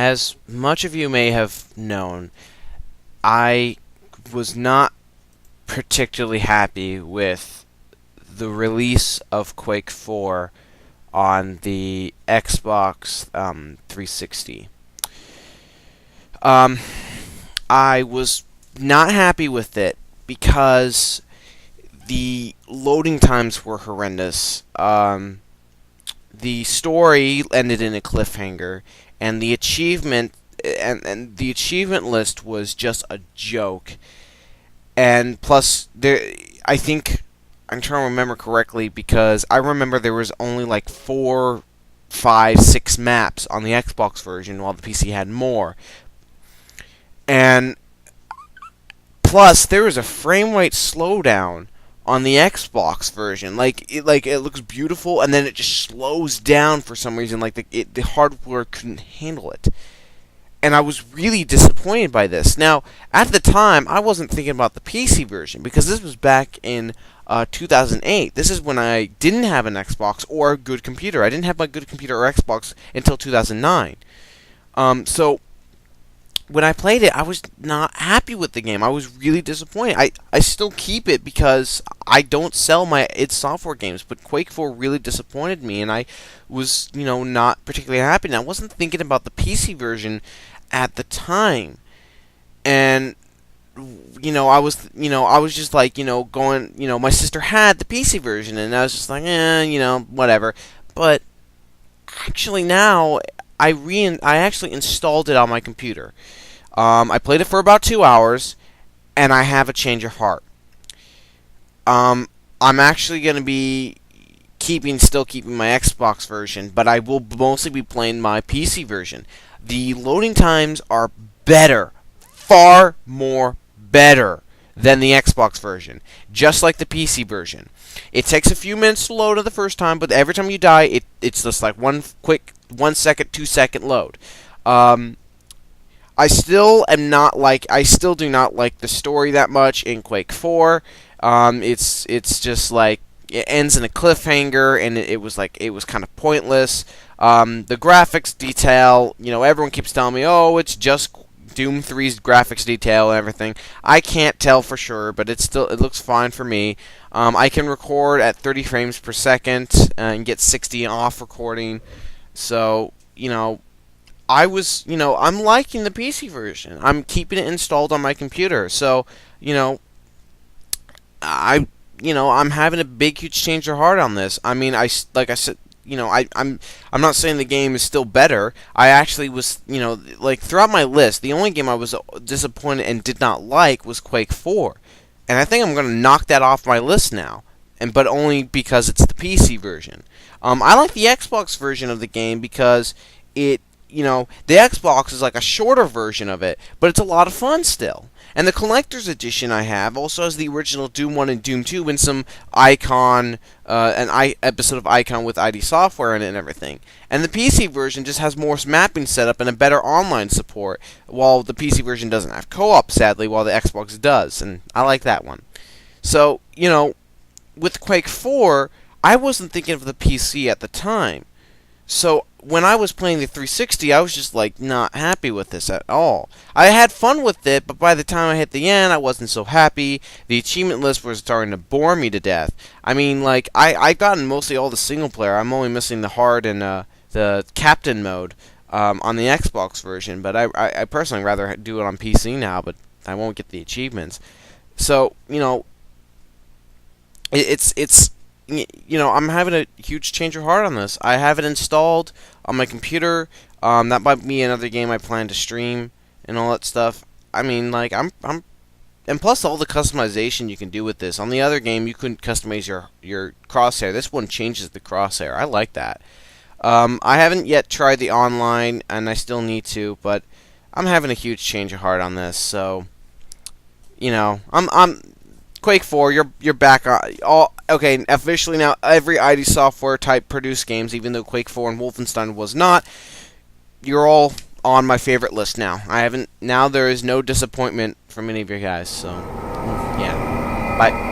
as much of you may have known, I was not particularly happy with the release of Quake 4 on the Xbox 360. Um, I was not happy with it because the loading times were horrendous. The story ended in a cliffhanger, and the achievement list was just a joke. And plus, I think I'm trying to remember correctly because I remember there was only like 4, 5, 6 maps on the Xbox version, while the PC had more. And plus, there was a frame rate slowdown on the Xbox version. It looks beautiful, and then it just slows down for some reason. Like the hardware couldn't handle it, and I was really disappointed by this. Now, at the time, I wasn't thinking about the PC version because this was back in 2008. This is when I didn't have an Xbox or a good computer. I didn't have my good computer or Xbox until 2009. So when I played it, I was not happy with the game. I was really disappointed. I still keep it because I don't sell my id Software games, but Quake 4 really disappointed me, and I was, not particularly happy. And I wasn't thinking about the PC version at the time. And I was just like, going, my sister had the PC version, and I was just like, whatever. But actually now, I actually installed it on my computer. I played it for about 2 hours, and I have a change of heart. I'm actually going to be still keeping my Xbox version, but I will mostly be playing my PC version. The loading times are better, far more better than the Xbox version, just like the PC version. It takes a few minutes to load the first time, but every time you die, it's just like one quick 1 second, 2 second load. I still do not like the story that much in Quake 4. It's just like it ends in a cliffhanger, and it was kind of pointless. The graphics detail, everyone keeps telling me, oh, it's just Doom 3's graphics detail and everything. I can't tell for sure, but it looks fine for me. I can record at 30 frames per second and get 60 off recording. So, I'm liking the PC version. I'm keeping it installed on my computer. So, I'm having a big, huge change of heart on this. I mean, like I said, I'm not saying the game is still better. I actually was, throughout my list, the only game I was disappointed and did not like was Quake 4. And I think I'm going to knock that off my list now. But only because it's the PC version. I like the Xbox version of the game because the Xbox is like a shorter version of it, but it's a lot of fun still. And the collector's edition I have also has the original Doom 1 and Doom 2 and some Icon, episode of Icon with ID Software in it and everything. And the PC version just has more mapping setup and a better online support, while the PC version doesn't have co-op, sadly, while the Xbox does. And I like that one. So, with Quake 4, I wasn't thinking of the PC at the time. So when I was playing the 360, I was just not happy with this at all. I had fun with it, but by the time I hit the end, I wasn't so happy. The achievement list was starting to bore me to death. I mean, I've gotten mostly all the single player. I'm only missing the hard and the captain mode on the Xbox version. But I personally rather do it on PC now, but I won't get the achievements. So I'm having a huge change of heart on this. I have it installed on my computer. That might be another game I plan to stream and all that stuff. I mean, and plus all the customization you can do with this. On the other game, you couldn't customize your crosshair. This one changes the crosshair. I like that. I haven't yet tried the online, and I still need to, but I'm having a huge change of heart on this. So, I'm Quake 4, you're back on okay, officially now every ID Software type produced games, even though Quake 4 and Wolfenstein was not, you're all on my favorite list now. Now there is no disappointment from any of you guys, so yeah. Bye.